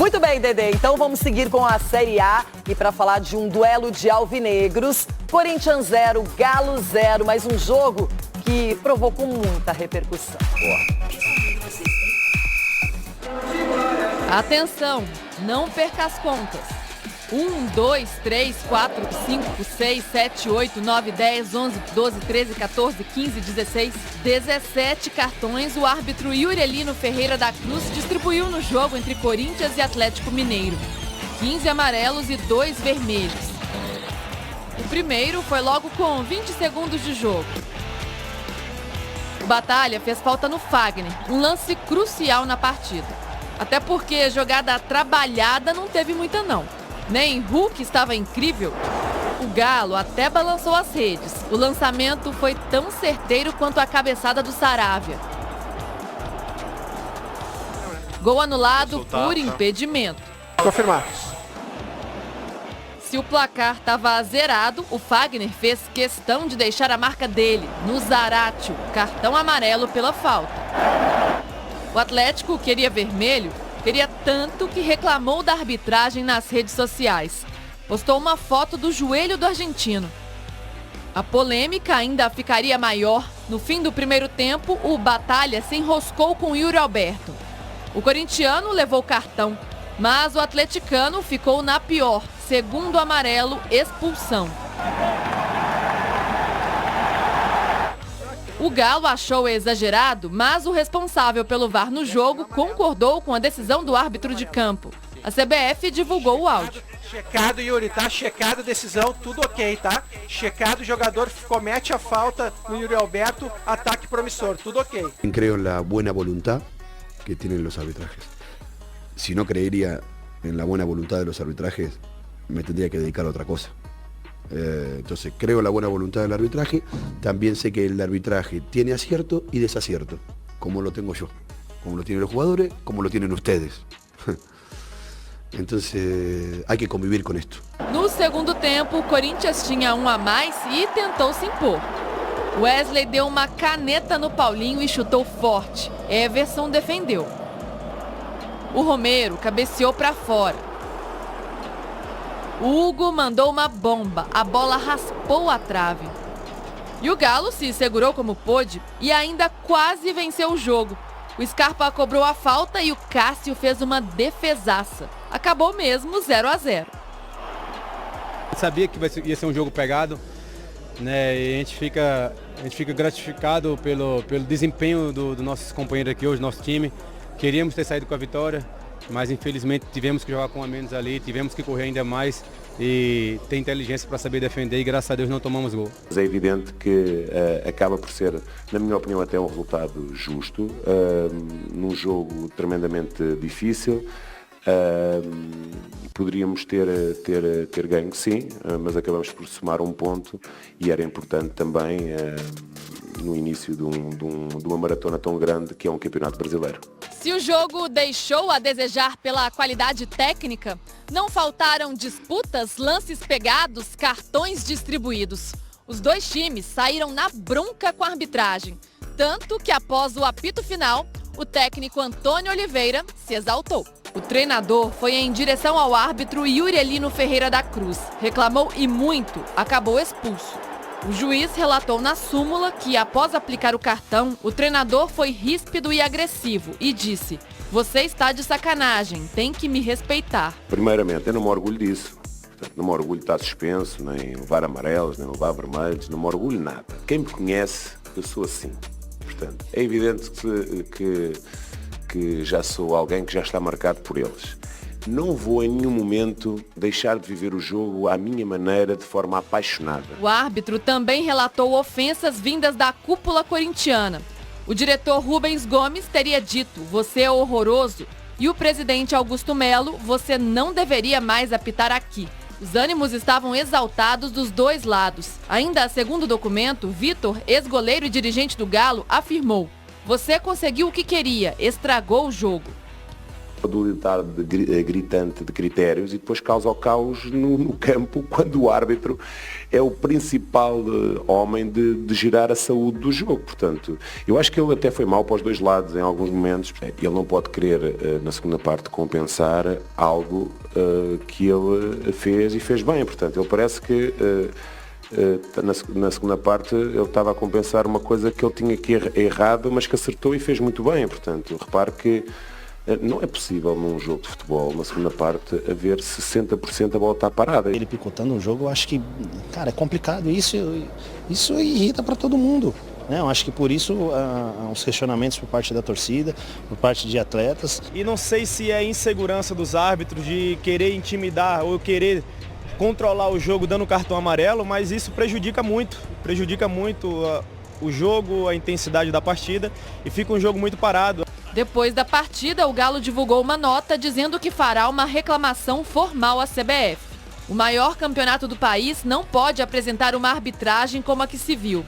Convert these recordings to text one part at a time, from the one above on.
Muito bem, Dedê. Então vamos seguir com a Série A e para falar de um duelo de alvinegros. Corinthians 0, Galo 0, mais um jogo que provocou muita repercussão. Atenção, não perca as contas. 1, 2, 3, 4, 5, 6, 7, 8, 9, 10, 11, 12, 13, 14, 15, 16, 17 cartões o árbitro Yurielino Ferreira da Cruz distribuiu no jogo entre Corinthians e Atlético Mineiro. 15 amarelos e 2 vermelhos. O primeiro foi logo com 20 segundos de jogo. O Batalha fez falta no Fagner, um lance crucial na partida. Até porque jogada trabalhada não teve muita não. Nem Hulk estava incrível. O Galo até balançou as redes. O lançamento foi tão certeiro quanto a cabeçada do Saravia. Gol anulado por impedimento. Confirmar. Se o placar estava zerado, o Fagner fez questão de deixar a marca dele, no Zaratio, cartão amarelo pela falta. O Atlético queria vermelho, queria tanto que reclamou da arbitragem nas redes sociais. Postou uma foto do joelho do argentino. A polêmica ainda ficaria maior. No fim do primeiro tempo, o Batalha se enroscou com Yuri Alberto. O corintiano levou cartão, mas o atleticano ficou na pior, segundo amarelo, expulsão. O Galo achou exagerado, mas o responsável pelo VAR no jogo concordou com a decisão do árbitro de campo. A CBF divulgou o áudio. Checado, Yuri, tá? Checado a decisão, tudo ok, tá? Checado, o jogador comete a falta no Yuri Alberto, ataque promissor, tudo ok. Creo en la buena voluntad que tienen los arbitrajes. Si no creería en la buena voluntad de los arbitrajes, me tendría que dedicar a otra cosa. Entonces creo en la buena voluntad del arbitraje, también sé que el arbitraje tiene acierto y desacierto, como lo tengo yo, como lo tienen los jugadores, como lo tienen ustedes. Entonces hay que convivir con esto. No segundo tempo, o Corinthians tinha um a mais e tentou se impor. Wesley deu uma caneta no Paulinho e chutou forte. Everson defendeu. O Romero cabeceou para fora. O Hugo mandou uma bomba. A bola raspou a trave. E o Galo se segurou como pôde e ainda quase venceu o jogo. O Scarpa cobrou a falta e o Cássio fez uma defesaça. Acabou mesmo 0-0. Sabia que ia ser um jogo pegado, né? E a gente fica gratificado pelo desempenho dos nossos companheiros aqui hoje, nosso time. Queríamos ter saído com a vitória, mas infelizmente tivemos que jogar com a menos ali, tivemos que correr ainda mais e ter inteligência para saber defender e graças a Deus não tomamos gol. É evidente que acaba por ser, na minha opinião, até um resultado justo, num jogo tremendamente difícil. Poderíamos ter ganho, sim, mas acabamos por somar um ponto e era importante também no início de uma maratona tão grande que é um campeonato brasileiro. Se o jogo deixou a desejar pela qualidade técnica, não faltaram disputas, lances pegados, cartões distribuídos. Os dois times saíram na bronca com a arbitragem, tanto que após o apito final, o técnico Antônio Oliveira se exaltou. O treinador foi em direção ao árbitro Yurielino Ferreira da Cruz. Reclamou e muito, acabou expulso. O juiz relatou na súmula que, após aplicar o cartão, o treinador foi ríspido e agressivo e disse: "Você está de sacanagem, tem que me respeitar." Primeiramente, eu não me orgulho disso. Portanto, não me orgulho de estar suspenso, nem levar amarelos, nem levar vermelhos, não me orgulho de nada. Quem me conhece, eu sou assim. Portanto, é evidente que já sou alguém que já está marcado por eles. Não vou em nenhum momento deixar de viver o jogo à minha maneira, de forma apaixonada. O árbitro também relatou ofensas vindas da cúpula corintiana. O diretor Rubens Gomes teria dito: "Você é horroroso", e o presidente Augusto Melo: "Você não deveria mais apitar aqui." Os ânimos estavam exaltados dos dois lados. Ainda segundo o documento, Vitor, ex-goleiro e dirigente do Galo, afirmou: "Você conseguiu o que queria, estragou o jogo." dualidade gritante de critérios e depois causa o caos no campo quando o árbitro é o principal homem de gerar a saúde do jogo. Portanto, eu acho que ele até foi mau para os dois lados em alguns momentos. Ele não pode querer, na segunda parte, compensar algo que ele fez e fez bem. Portanto, ele parece que na segunda parte ele estava a compensar uma coisa que ele tinha que errado, mas que acertou e fez muito bem. Portanto, repare que não é possível num jogo de futebol, na segunda parte, haver 60% a bola estar parada. Ele picotando o jogo, eu acho que, cara, é complicado. Isso irrita para todo mundo. Né? Eu acho que por isso há uns questionamentos por parte da torcida, por parte de atletas. E não sei se é insegurança dos árbitros de querer intimidar ou querer controlar o jogo dando cartão amarelo, mas isso prejudica muito o jogo, a intensidade da partida e fica um jogo muito parado. Depois da partida, o Galo divulgou uma nota dizendo que fará uma reclamação formal à CBF. O maior campeonato do país não pode apresentar uma arbitragem como a que se viu.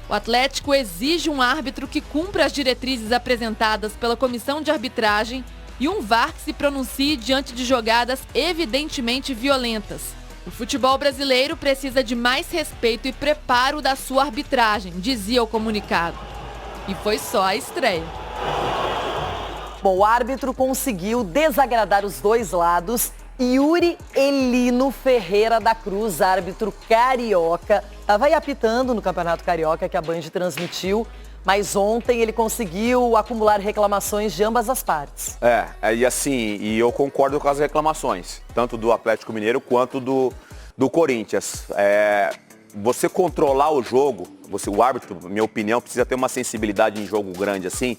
O Atlético exige um árbitro que cumpra as diretrizes apresentadas pela comissão de arbitragem e um VAR que se pronuncie diante de jogadas evidentemente violentas. O futebol brasileiro precisa de mais respeito e preparo da sua arbitragem, dizia o comunicado. E foi só a estreia. Bom, o árbitro conseguiu desagradar os dois lados. Yuri Elino Ferreira da Cruz, árbitro carioca, estava aí apitando no Campeonato Carioca que a Band transmitiu, mas ontem ele conseguiu acumular reclamações de ambas as partes. E eu concordo com as reclamações, tanto do Atlético Mineiro quanto do Corinthians. Você controlar o jogo, o árbitro, na minha opinião, precisa ter uma sensibilidade em jogo grande assim,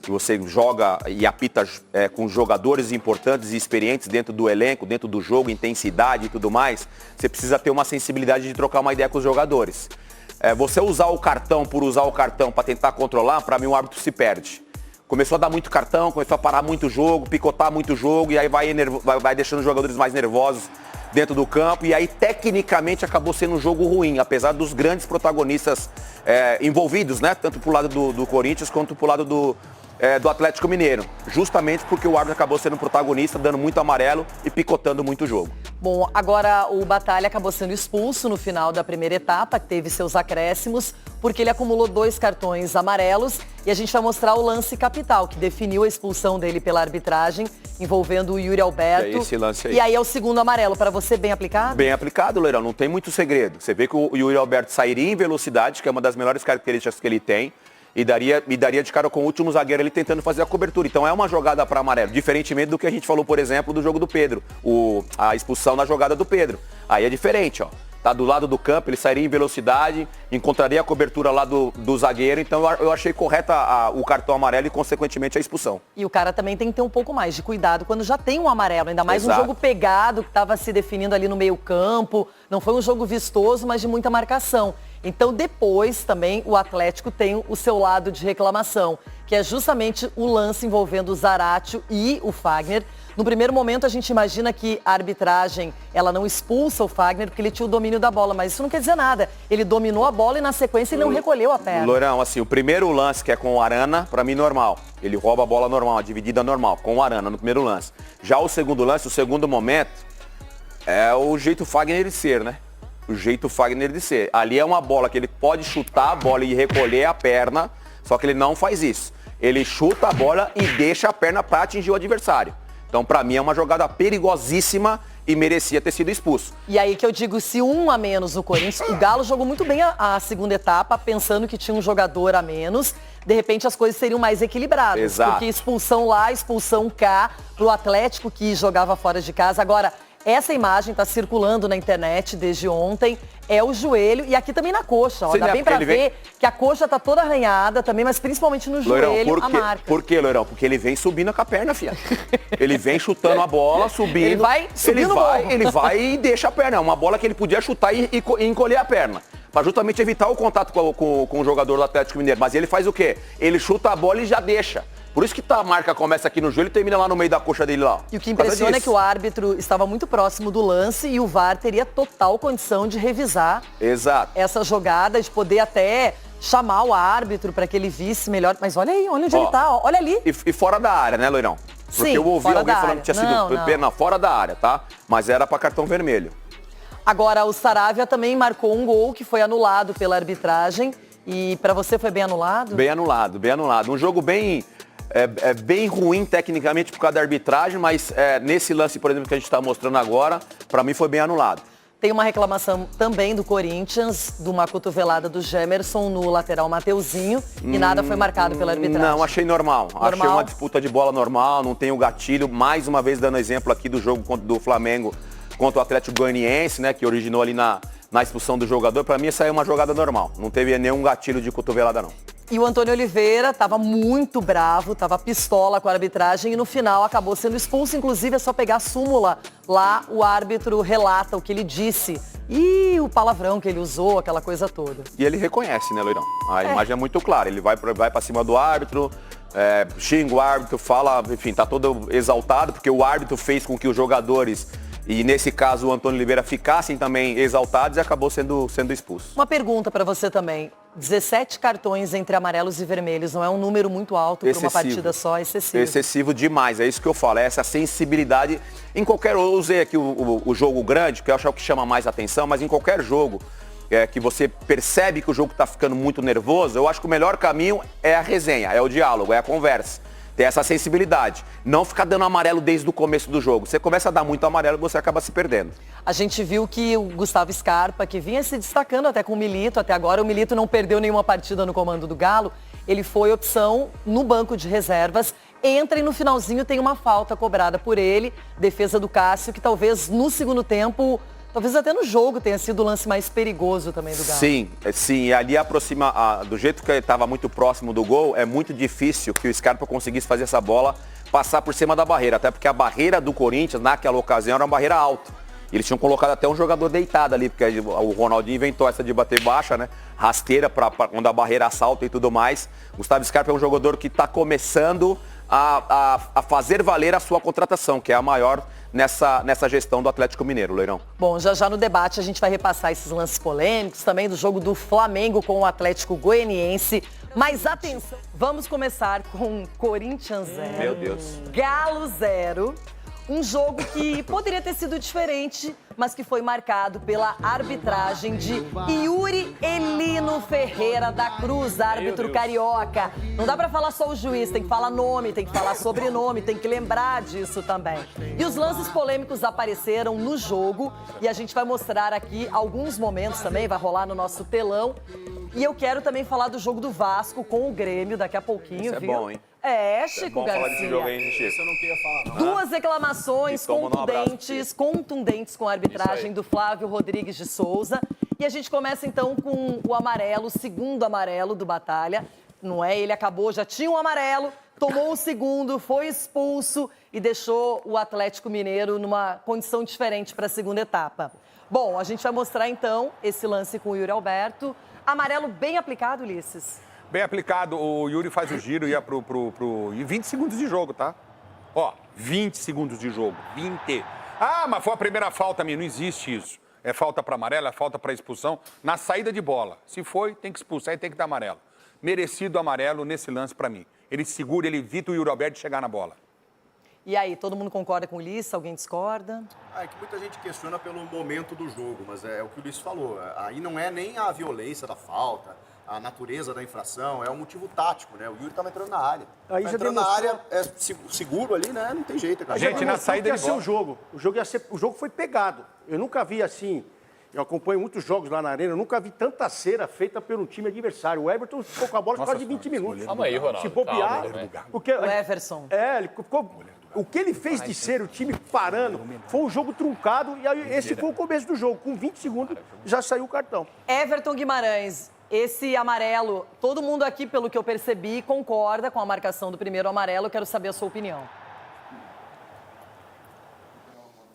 que você joga e apita com jogadores importantes e experientes dentro do elenco, dentro do jogo, intensidade e tudo mais, você precisa ter uma sensibilidade de trocar uma ideia com os jogadores. Você usar o cartão por usar o cartão para tentar controlar, para mim o árbitro se perde. Começou a dar muito cartão, começou a parar muito jogo, picotar muito jogo, e aí vai deixando os jogadores mais nervosos dentro do campo, e aí tecnicamente acabou sendo um jogo ruim, apesar dos grandes protagonistas envolvidos, né? Tanto pro lado do Corinthians quanto pro lado do Atlético Mineiro, justamente porque o árbitro acabou sendo protagonista, dando muito amarelo e picotando muito o jogo. Bom, agora o Batalha acabou sendo expulso no final da primeira etapa, que teve seus acréscimos, porque ele acumulou 2 cartões amarelos, e a gente vai mostrar o lance capital, que definiu a expulsão dele pela arbitragem, envolvendo o Yuri Alberto. Esse lance aí. E aí é o segundo amarelo, para você, bem aplicado? Bem aplicado, Leirão, não tem muito segredo. Você vê que o Yuri Alberto sairia em velocidade, que é uma das melhores características que ele tem, e daria de cara com o último zagueiro ali tentando fazer a cobertura. Então é uma jogada para amarelo, diferentemente do que a gente falou, por exemplo, do jogo do Pedro, a expulsão na jogada do Pedro. Aí é diferente, ó. Tá do lado do campo, ele sairia em velocidade, encontraria a cobertura lá do zagueiro, então eu achei correta o cartão amarelo e, consequentemente, a expulsão. E o cara também tem que ter um pouco mais de cuidado quando já tem um amarelo, ainda mais Exato. Um jogo pegado, que estava se definindo ali no meio campo, não foi um jogo vistoso, mas de muita marcação. Então, depois, também, o Atlético tem o seu lado de reclamação, que é justamente o lance envolvendo o Zaratio e o Fagner. No primeiro momento, a gente imagina que a arbitragem, ela não expulsa o Fagner porque ele tinha o domínio da bola, mas isso não quer dizer nada. Ele dominou a bola e, na sequência, ele não recolheu a perna. Lourão, assim, o primeiro lance, que é com o Arana, pra mim, normal. Ele rouba a bola normal, a dividida normal, com o Arana no primeiro lance. Já o segundo lance, o segundo momento, é o jeito Fagner de ser, né? O jeito Fagner de ser. Ali é uma bola que ele pode chutar a bola e recolher a perna, só que ele não faz isso. Ele chuta a bola e deixa a perna para atingir o adversário. Então, para mim, é uma jogada perigosíssima e merecia ter sido expulso. E aí que eu digo, se um a menos no Corinthians, o Galo jogou muito bem a segunda etapa, pensando que tinha um jogador a menos, de repente as coisas seriam mais equilibradas. Exato. Porque expulsão lá, expulsão cá, pro Atlético que jogava fora de casa. Agora, essa imagem está circulando na internet desde ontem, é o joelho e aqui também na coxa. Ó, dá bem para ver que a coxa tá toda arranhada também, mas principalmente no joelho, a marca. Por quê, Lourão? Porque ele vem subindo com a perna, filha. Ele vem chutando a bola, subindo. Ele vai subindo ele vai e deixa a perna. É uma bola que ele podia chutar e encolher a perna. Para justamente evitar o contato com o jogador do Atlético Mineiro. Mas ele faz o quê? Ele chuta a bola e já deixa. Por isso que a marca começa aqui no joelho e termina lá no meio da coxa dele lá. E o que impressiona é que o árbitro estava muito próximo do lance e o VAR teria total condição de revisar essa jogada, de poder até chamar o árbitro para que ele visse melhor. Mas olha aí, olha onde ele tá, olha ali. E fora da área, né, Loirão? Porque Sim, eu ouvi fora alguém da falando que tinha área. sido pena fora da área, tá? Mas era para cartão vermelho. Agora, o Saravia também marcou um gol que foi anulado pela arbitragem. E para você foi bem anulado? Bem anulado, bem anulado. Um jogo bem, bem ruim tecnicamente por causa da arbitragem, mas nesse lance, por exemplo, que a gente está mostrando agora, para mim foi bem anulado. Tem uma reclamação também do Corinthians, de uma cotovelada do Gemerson no lateral Mateuzinho, e nada foi marcado pela arbitragem. Não, achei normal. Achei uma disputa de bola normal, não tem o gatilho. Mais uma vez dando exemplo aqui do jogo do Flamengo contra o Atlético Goianiense, né, que originou ali na expulsão do jogador. Para mim, essa aí é uma jogada normal. Não teve nenhum gatilho de cotovelada, não. E o Antônio Oliveira estava muito bravo, estava pistola com a arbitragem e no final acabou sendo expulso. Inclusive, é só pegar a súmula. Lá o árbitro relata o que ele disse. E o palavrão que ele usou, aquela coisa toda. E ele reconhece, né, Loirão? A imagem é muito clara. Ele vai para cima do árbitro, xinga o árbitro, fala, enfim, tá todo exaltado, porque o árbitro fez com que os jogadores, e nesse caso o Antônio Oliveira, ficassem também exaltados e acabou sendo expulso. Uma pergunta para você também. 17 cartões entre amarelos e vermelhos, não é um número muito alto para uma partida só, excessivo. Excessivo demais, é isso que eu falo, é essa sensibilidade. Em qualquer, eu usei aqui o jogo grande, que eu acho que chama mais atenção, mas em qualquer jogo que você percebe que o jogo está ficando muito nervoso, eu acho que o melhor caminho é a resenha, é o diálogo, é a conversa. Ter essa sensibilidade. Não ficar dando amarelo desde o começo do jogo. Você começa a dar muito amarelo e você acaba se perdendo. A gente viu que o Gustavo Scarpa, que vinha se destacando até com o Milito, até agora o Milito não perdeu nenhuma partida no comando do Galo, ele foi opção no banco de reservas, entra e no finalzinho tem uma falta cobrada por ele, defesa do Cássio, que talvez no segundo tempo, talvez até no jogo tenha sido o lance mais perigoso também do Galo. Sim, e ali aproxima, do jeito que ele estava muito próximo do gol, é muito difícil que o Scarpa conseguisse fazer essa bola passar por cima da barreira, até porque a barreira do Corinthians, naquela ocasião, era uma barreira alta. Eles tinham colocado até um jogador deitado ali, porque o Ronaldinho inventou essa de bater baixa, né? Rasteira para quando a barreira salta e tudo mais. Gustavo Scarpa é um jogador que está começando a fazer valer a sua contratação, que é a maior nessa gestão do Atlético Mineiro, Loirão. Bom, já no debate a gente vai repassar esses lances polêmicos, também do jogo do Flamengo com o Atlético Goianiense. Mas atenção, vamos começar com Corinthians 0. Meu Deus. Galo 0. Um jogo que poderia ter sido diferente, mas que foi marcado pela arbitragem de Yuri Elino Ferreira da Cruz, árbitro carioca. Não dá pra falar só o juiz, tem que falar nome, tem que falar sobrenome, tem que lembrar disso também. E os lances polêmicos apareceram no jogo e a gente vai mostrar aqui alguns momentos também, vai rolar no nosso telão. E eu quero também falar do jogo do Vasco com o Grêmio daqui a pouquinho, Isso viu? é bom, hein? Chico Garcia. Falar desse jogo aí, Chico. Isso eu não queria falar, não. Duas reclamações contundentes com a arbitragem do Flávio Rodrigues de Souza. E a gente começa então com o amarelo, o segundo amarelo do Batalha. Não é? Ele acabou, já tinha um amarelo, tomou o segundo, foi expulso e deixou o Atlético Mineiro numa condição diferente para a segunda etapa. Bom, a gente vai mostrar então esse lance com o Yuri Alberto. Amarelo bem aplicado, Ulisses. Bem aplicado, o Yuri faz o giro e ia e 20 segundos de jogo, tá? Ó, 20 segundos de jogo, 20. Ah, mas foi a primeira falta minha, não existe isso. É falta para amarelo, é falta para expulsão na saída de bola. Se foi, tem que expulsar e tem que dar amarelo. Merecido amarelo nesse lance para mim. Ele segura, ele evita o Yuri Alberto de chegar na bola. E aí, todo mundo concorda com o Ulisses? Alguém discorda? É que muita gente questiona pelo momento do jogo, mas é o que o Ulisses falou. Aí não é nem a violência da falta, a natureza da infração, é um motivo tático, né? O Yuri estava entrando na área. Aí tá já entrando na área, é seguro ali, né? Não tem jeito. Cara. Gente, na saída ia ser o jogo. O jogo foi pegado. Eu nunca vi assim. Eu acompanho muitos jogos lá na Arena, eu nunca vi tanta cera feita pelo time adversário. O Everton ficou com a bola por causa de 20 minutos. Calma aí, Ronaldo. Se bobear, porque o Everson. Ele ficou. O que ele fez de ser o time parando foi um jogo truncado e aí esse foi o começo do jogo. Com 20 segundos já saiu o cartão. Everton Guimarães, esse amarelo, todo mundo aqui, pelo que eu percebi, concorda com a marcação do primeiro amarelo. Eu quero saber a sua opinião.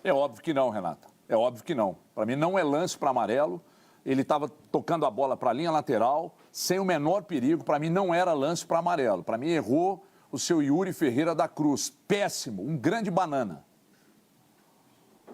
É óbvio que não, Renata. É óbvio que não. Para mim não é lance para amarelo. Ele estava tocando a bola para a linha lateral, sem o menor perigo. Para mim não era lance para amarelo. Para mim errou o seu Yuri Ferreira da Cruz. Péssimo, um grande banana.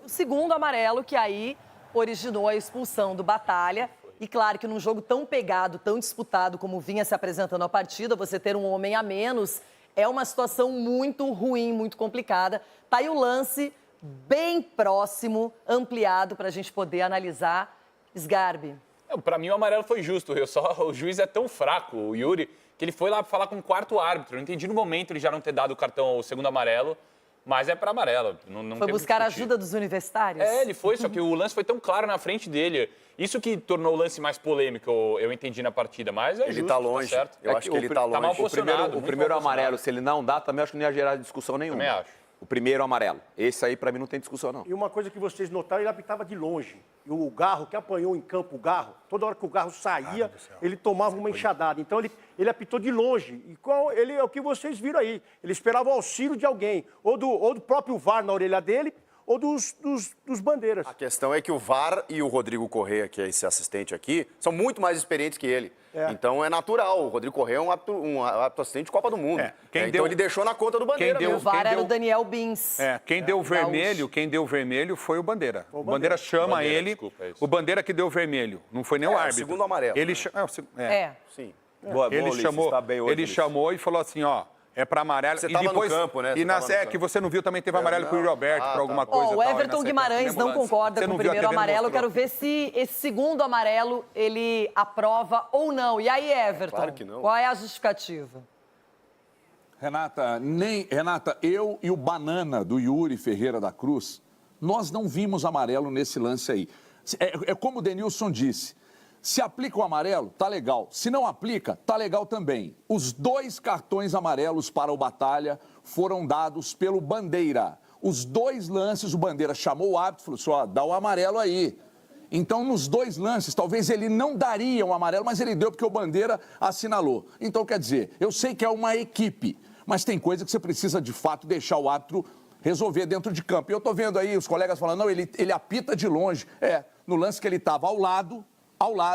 O segundo amarelo que aí originou a expulsão do Batalha. E claro que num jogo tão pegado, tão disputado como vinha se apresentando a partida, você ter um homem a menos É uma situação muito ruim, muito complicada. Tá aí o lance bem próximo, ampliado, para a gente poder analisar. Sgarbi. Para mim, o amarelo foi justo. O juiz é tão fraco, o Yuri, que ele foi lá falar com o quarto árbitro. Eu entendi no momento ele já não ter dado o cartão, o segundo amarelo, mas é para amarelo. Não foi buscar a ajuda dos universitários? Ele foi, só que o lance foi tão claro na frente dele. Isso que tornou o lance mais polêmico, eu entendi na partida, mas ele justo, tá longe. Tá certo. Eu acho que ele tá longe. Tá mal posicionado. O primeiro amarelo, se ele não dá, também acho que não ia gerar discussão nenhuma. Também acho. O primeiro amarelo. Esse aí, para mim, não tem discussão, não. E uma coisa que vocês notaram, ele apitava de longe. E o Garro, que apanhou em campo o Garro, toda hora que o Garro saía, ele tomava uma enxadada. Então, ele apitou de longe. E ele é o que vocês viram aí. Ele esperava o auxílio de alguém. Ou do próprio VAR na orelha dele, ou dos bandeiras. A questão é que o VAR e o Rodrigo Corrêa, que é esse assistente aqui, são muito mais experientes que ele. Então é natural. O Rodrigo Corrêa é um árbitro assistente de Copa do Mundo. Então ele deixou na conta do Bandeira. O VAR era o Daniel Bins. Quem deu vermelho foi o Bandeira. O Bandeira chama ele. O Bandeira que deu vermelho. Não foi nem o árbitro. O segundo amarelo. Ele Sim. Ele chamou e falou assim, ó. É para amarelo. Você estava no campo, né? Que você não viu, também teve amarelo pro Yuri Alberto, por alguma coisa. O Everton Guimarães não concorda com o primeiro amarelo. Eu quero ver se esse segundo amarelo ele aprova ou não. E aí, Everton, claro que não. Qual é a justificativa? Renata, eu e o Banana do Yuri Ferreira da Cruz, nós não vimos amarelo nesse lance aí. É como o Denilson disse. Se aplica o amarelo, tá legal. Se não aplica, tá legal também. Os 2 cartões amarelos para o Batalha foram dados pelo Bandeira. Os 2 lances, o Bandeira chamou o árbitro e falou assim, dá o amarelo aí. Então, nos 2 lances, talvez ele não daria um amarelo, mas ele deu porque o Bandeira assinalou. Então, quer dizer, eu sei que é uma equipe, mas tem coisa que você precisa, de fato, deixar o árbitro resolver dentro de campo. E eu tô vendo aí os colegas falando, não, ele apita de longe. No lance que ele estava ao lado,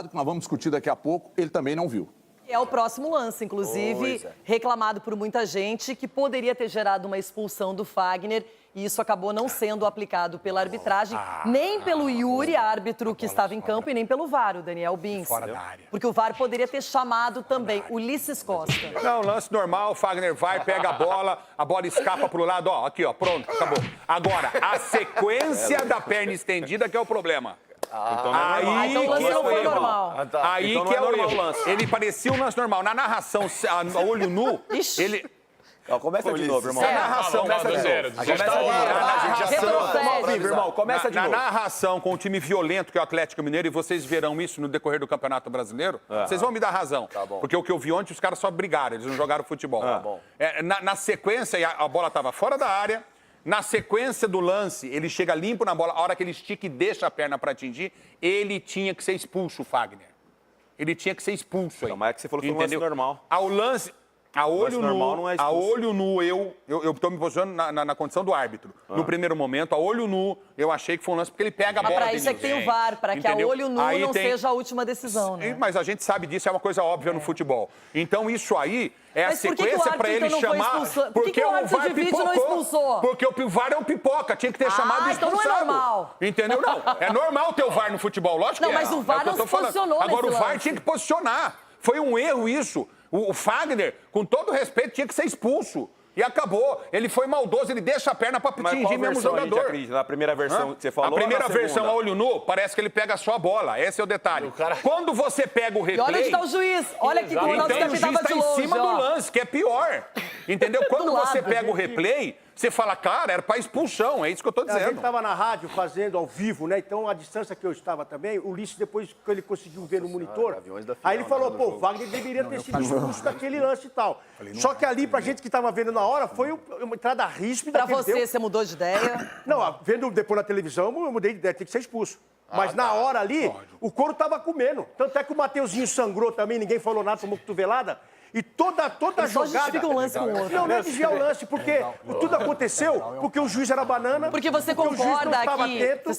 que nós vamos discutir daqui a pouco, ele também não viu. É o próximo lance, inclusive, reclamado por muita gente, que poderia ter gerado uma expulsão do Fagner, e isso acabou não sendo aplicado pela arbitragem, nem pelo Yuri, árbitro que estava em campo, e nem pelo VAR, o Daniel Bins. Fora da área. Porque o VAR poderia ter chamado também Ulisses Costa. Não, lance normal, o Fagner vai, pega a bola escapa pro lado, aqui, pronto, acabou. Agora, a sequência da perna estendida que é o problema. Então o lance não foi normal. Aí que é o erro. Ele parecia um lance normal. Na narração, a olho nu, ele... Começa de novo, irmão. Na narração, começa de novo. Na narração com o time violento que é o Atlético Mineiro, e vocês verão isso no decorrer do Campeonato Brasileiro, vocês vão me dar razão. Porque o que eu vi ontem, os caras só brigaram, eles não jogaram futebol. Na sequência, a bola estava fora da área. Na sequência do lance, ele chega limpo na bola. A hora que ele estica e deixa a perna para atingir, ele tinha que ser expulso, o Fagner. Ele tinha que ser expulso aí. Não, mas é que você falou que foi um lance normal. Ao lance... A olho nu, eu estou me posicionando na condição do árbitro. No primeiro momento, a olho nu, eu achei que foi um lance porque ele pega a bola. Para isso é que tem o VAR, para que a olho nu não seja a última decisão, né? Mas a gente sabe disso, é uma coisa óbvia no futebol. Então isso aí é a sequência para ele chamar. Por que o árbitro de vídeo não expulsou? Porque o VAR é um pipoca, tinha que ter chamado e expulsado. Então não é normal. Entendeu? Não, é normal ter o VAR no futebol, lógico que é. Não, mas o VAR não se posicionou nesse Agora o VAR lance. tinha que posicionar. Foi um erro isso. O Fagner, com todo respeito, tinha que ser expulso. E acabou. Ele foi maldoso, ele deixa a perna para atingir mesmo o jogador. Na primeira versão que você falou. A primeira versão, a olho nu, parece que ele pega só a bola. Esse é o detalhe. Quando você pega o replay... E olha onde está o juiz. Olha que o Ronaldo estava de longe. Em cima do lance, que é pior. Entendeu? Quando você pega o replay, você fala, cara, era para expulsão. É isso que eu estou dizendo. A gente estava na rádio fazendo ao vivo, né? Então, a distância que eu estava também, o Ulisses, depois que ele conseguiu ver no monitor, aí ele falou, pô, o Wagner deveria ter sido expulso daquele lance e tal. Só que ali, pra gente que estava vendo na hora, foi uma entrada ríspida. Pra você mudou de ideia? Não, vendo depois na televisão, eu mudei de ideia, tem que ser expulso. Mas na hora ali, o couro tava comendo. Tanto é que o Mateuzinho sangrou também, ninguém falou nada, tomou cotovelada. E toda a jogada... Um lance com o outro. Não é desviar o lance, porque tudo aconteceu porque o juiz era banana. Porque você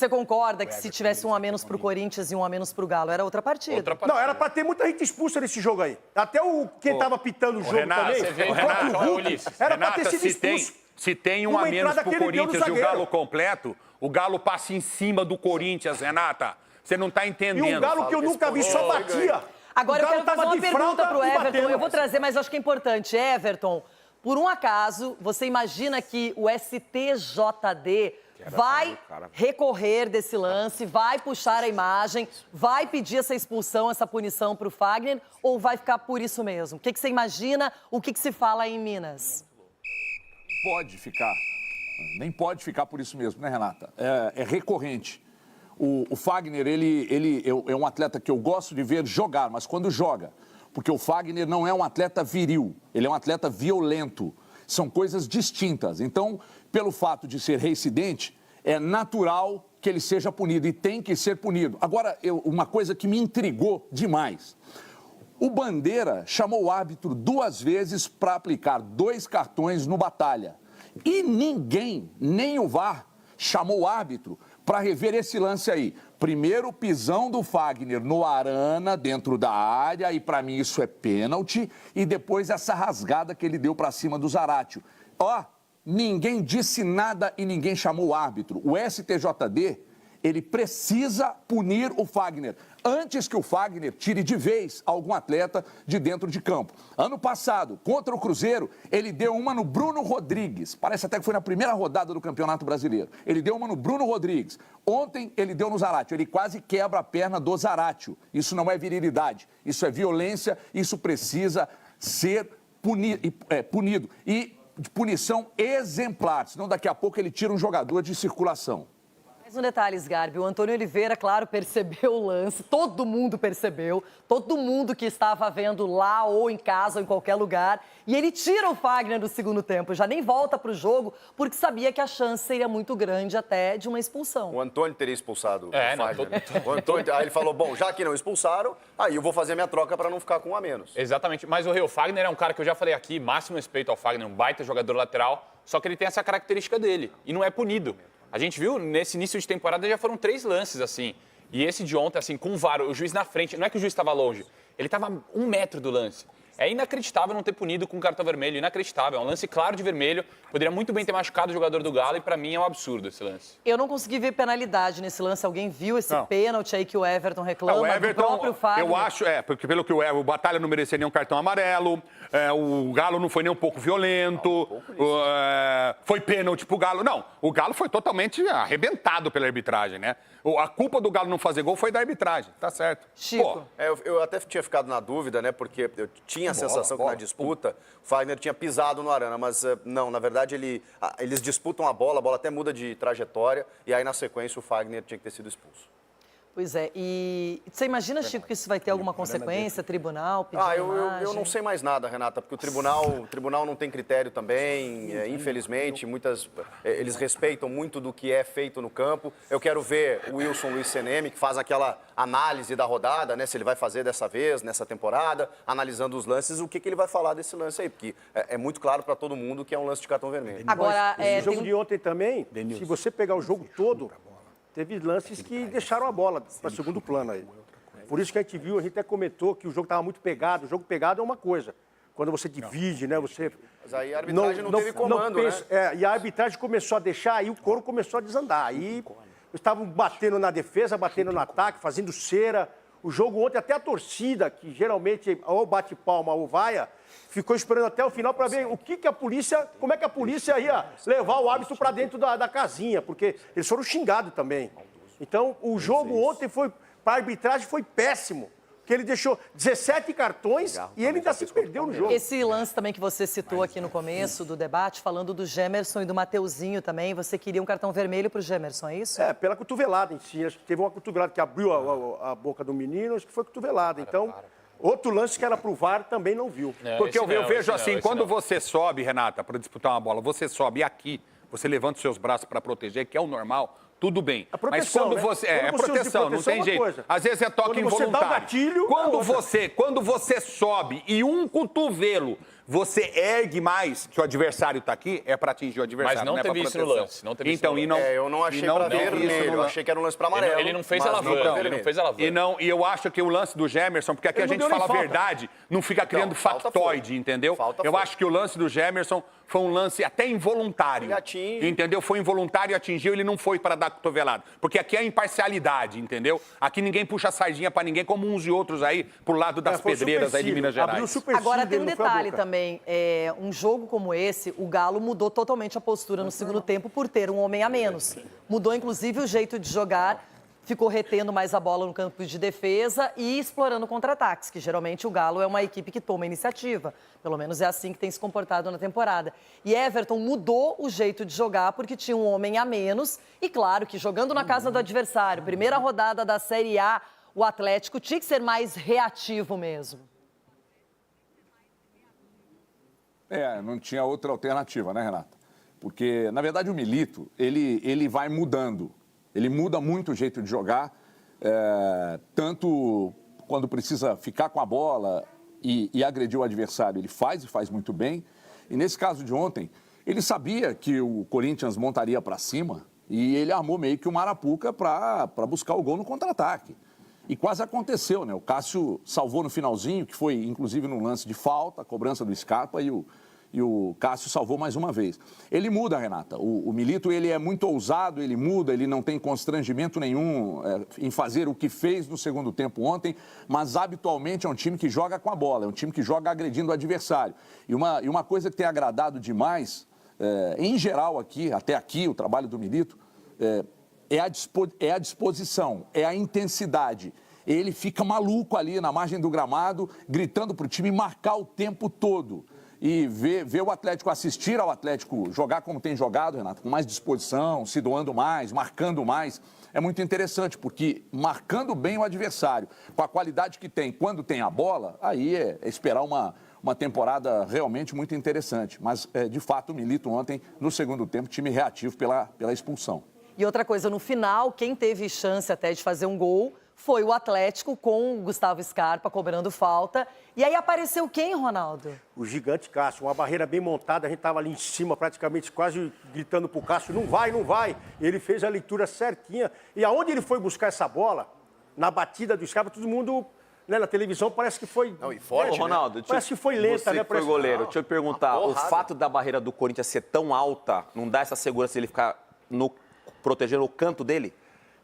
concorda que se tivesse um a menos pro Corinthians e um a menos pro Galo, era outra partida. Não, era pra ter muita gente expulsa nesse jogo aí. Até quem tava pitando o jogo também, o próprio Hulk, era pra ter sido expulso. Se tem um a menos pro Corinthians e o Galo completo, o Galo passa em cima do Corinthians, Renata. Você não tá entendendo. E um Galo que eu nunca vi só batia. Agora eu quero fazer uma pergunta pro Everton. Eu vou trazer, mas acho que é importante. Everton, Por um acaso, você imagina que o STJD vai recorrer desse lance, vai puxar a imagem, vai pedir essa expulsão, essa punição para o Fagner, ou vai ficar por isso mesmo? O que você imagina? O que se fala aí em Minas? Pode ficar. Nem pode ficar por isso mesmo, né, Renata? É recorrente. O Fagner, ele é um atleta que eu gosto de ver jogar, mas quando joga, porque o Fagner não é um atleta viril, ele é um atleta violento. São coisas distintas. Então, pelo fato de ser reincidente, é natural que ele seja punido e tem que ser punido. Agora, uma coisa que me intrigou demais. O Bandeira chamou o árbitro 2 vezes para aplicar 2 cartões no Batalha. E ninguém, nem o VAR, chamou o árbitro para rever esse lance aí. Primeiro, o pisão do Fagner no Arana, dentro da área, e para mim isso é pênalti. E depois essa rasgada que ele deu para cima do Zaratio. Ninguém disse nada e ninguém chamou o árbitro. O STJD, ele precisa punir o Fagner antes que o Fagner tire de vez algum atleta de dentro de campo. Ano passado, contra o Cruzeiro, ele deu uma no Bruno Rodrigues. Parece até que foi na primeira rodada do Campeonato Brasileiro. Ele deu uma no Bruno Rodrigues. Ontem, ele deu no Zaratio. Ele quase quebra a perna do Zaratio. Isso não é virilidade. Isso é violência. Isso precisa ser punido. E de punição exemplar. Senão, daqui a pouco, ele tira um jogador de circulação. Mais um detalhe, Sgarbi, o Antônio Oliveira, claro, percebeu o lance, todo mundo percebeu, todo mundo que estava vendo lá ou em casa ou em qualquer lugar, e ele tira o Fagner no segundo tempo, já nem volta para o jogo, porque sabia que a chance seria muito grande até de uma expulsão. O Antônio teria expulsado o Fagner, né? O Antônio, aí ele falou, bom, já que não expulsaram, aí eu vou fazer minha troca para não ficar com um a menos. Exatamente, mas o Fagner é um cara que eu já falei aqui, máximo respeito ao Fagner, um baita jogador lateral, só que ele tem essa característica dele, e não é punido. A gente viu, nesse início de temporada, já foram 3 lances, assim. E esse de ontem, assim, com o VAR, o juiz na frente. Não é que o juiz estava longe, ele estava a 1 metro do lance. É inacreditável não ter punido com cartão vermelho, inacreditável. É um lance claro de vermelho, poderia muito bem ter machucado o jogador do Galo e pra mim é um absurdo esse lance. Eu não consegui ver penalidade nesse lance. Alguém viu esse pênalti aí que o Everton reclama o Everton, do próprio Fagner? Eu acho, porque pelo que o Batalha não merecia nenhum cartão amarelo, o Galo não foi nem um pouco violento, foi pênalti pro Galo. Não, o Galo foi totalmente arrebentado pela arbitragem, né? A culpa do Galo não fazer gol foi da arbitragem, tá certo. Chico. Eu até tinha ficado na dúvida, né? Porque eu tinha a sensação que na disputa o Fagner tinha pisado no Arana, mas não, na verdade eles disputam a bola até muda de trajetória e aí na sequência o Fagner tinha que ter sido expulso. Pois é, e você imagina, Chico, que isso vai ter alguma consequência, tribunal, pedir eu não sei mais nada, Renata, porque o tribunal não tem critério também, infelizmente, eles respeitam muito do que é feito no campo. Eu quero ver o Wilson Luiz Seneme, que faz aquela análise da rodada, né, se ele vai fazer dessa vez, nessa temporada, analisando os lances, o que ele vai falar desse lance aí, porque é muito claro para todo mundo que é um lance de cartão vermelho. Agora, o jogo de ontem também, se você pegar o jogo todo, teve lances que deixaram a bola para segundo plano aí. Por isso que a gente viu, a gente até comentou que o jogo estava muito pegado. O jogo pegado é uma coisa. Quando você divide, né? Você. Mas aí a arbitragem não teve comando, né? E a arbitragem começou a deixar, aí o couro começou a desandar. Aí estavam batendo na defesa, batendo no ataque, fazendo cera. O jogo ontem, até a torcida, que geralmente ou bate palma ou vaia, ficou esperando até o final para ver como é que a polícia ia levar o árbitro para dentro da casinha, porque eles foram xingados também. Então, o jogo ontem para a arbitragem foi péssimo, porque ele deixou 17 cartões e ele ainda se perdeu no jogo. Esse lance também que você citou aqui no começo do debate, falando do Gemerson e do Mateuzinho também, você queria um cartão vermelho para o Gemerson, é isso? Pela cotovelada em si. Acho que teve uma cotovelada que abriu a boca do menino, acho que foi cotovelada. Então, outro lance que era pro VAR também não viu. Porque eu vejo assim, quando você sobe, Renata, para disputar uma bola, você sobe aqui, você levanta os seus braços para proteger, que é o normal, tudo bem. A proteção, mas quando você. Né? É proteção, não tem jeito. Coisa. Às vezes é toque involuntário. Quando você dá o gatilho, quando você sobe e um cotovelo você ergue mais que o adversário está aqui, é para atingir o adversário. Mas não teve isso no lance. Não teve então, isso no lance. Eu não achei para vermelho, eu achei que era um lance para amarelo. Ele não fez a alavanca, ele não fez a alavanca. E eu acho que o lance do Gemerson, porque aqui a gente fala a verdade, não fica criando factoide, entendeu? Eu acho que o lance do Gemerson foi um lance até involuntário. Entendeu? Foi involuntário e atingiu, ele não foi para dar cotovelada. Porque aqui é imparcialidade, entendeu? Aqui ninguém puxa a sardinha pra ninguém, como uns e outros aí, pro lado das pedreiras aí de Minas Gerais. Agora tem um detalhe também. Um jogo como esse, o Galo mudou totalmente a postura no segundo tempo por ter um homem a menos. Mudou, inclusive, o jeito de jogar. Ficou retendo mais a bola no campo de defesa e explorando contra-ataques, que geralmente o Galo é uma equipe que toma iniciativa. Pelo menos é assim que tem se comportado na temporada. E Everton mudou o jeito de jogar porque tinha um homem a menos. E claro que jogando na casa do adversário, primeira rodada da Série A, o Atlético tinha que ser mais reativo mesmo. Não tinha outra alternativa, né, Renata? Porque, na verdade, o Milito, ele vai mudando. Ele muda muito o jeito de jogar, tanto quando precisa ficar com a bola e agredir o adversário. Ele faz e faz muito bem. E nesse caso de ontem, ele sabia que o Corinthians montaria para cima e ele armou meio que uma arapuca para buscar o gol no contra-ataque. E quase aconteceu, né? O Cássio salvou no finalzinho, que foi inclusive num lance de falta, a cobrança do Scarpa e o Cássio salvou mais uma vez. Ele muda, Renata. O Milito, ele é muito ousado, ele muda, ele não tem constrangimento nenhum em fazer o que fez no segundo tempo ontem, mas habitualmente é um time que joga com a bola, é um time que joga agredindo o adversário. E uma coisa que tem agradado demais, em geral aqui, até aqui, o trabalho do Milito, é a disposição, é a intensidade. Ele fica maluco ali na margem do gramado, gritando para o time marcar o tempo todo. E ver o Atlético, assistir ao Atlético jogar como tem jogado, Renato, com mais disposição, se doando mais, marcando mais, é muito interessante, porque marcando bem o adversário, com a qualidade que tem, quando tem a bola, aí é esperar uma temporada realmente muito interessante. Mas, de fato, o Milito ontem, no segundo tempo, time reativo pela expulsão. E outra coisa, no final, quem teve chance até de fazer um gol foi o Atlético com o Gustavo Scarpa cobrando falta. E aí apareceu quem, Ronaldo? O gigante Cássio, uma barreira bem montada, a gente estava ali em cima praticamente quase gritando pro Cássio, não vai, não vai. Ele fez a leitura certinha. E aonde ele foi buscar essa bola, na batida do Scarpa, todo mundo, né, na televisão parece que foi... Não, e forte, Ronaldo, né? Parece que foi lenta, você né? Que foi goleiro, deixa eu perguntar, o fato da barreira do Corinthians ser tão alta, não dá essa segurança de ele ficar protegendo o canto dele?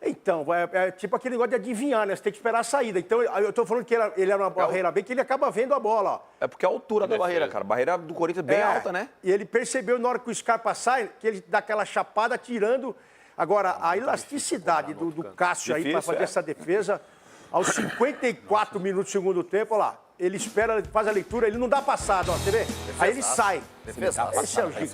Então, é tipo aquele negócio de adivinhar, né? Você tem que esperar a saída. Então, eu tô falando que ele era uma barreira bem, que ele acaba vendo a bola, ó. É porque a altura da barreira, cara. A barreira do Corinthians é bem alta, né? E ele percebeu na hora que o Scarpa sai, que ele dá aquela chapada tirando. Agora, a elasticidade do Cássio aí para fazer essa defesa, aos 54 minutos do segundo tempo, olha lá. Ele espera, faz a leitura, ele não dá passada, ó, você vê? Aí ele sai. Esse é o gigante.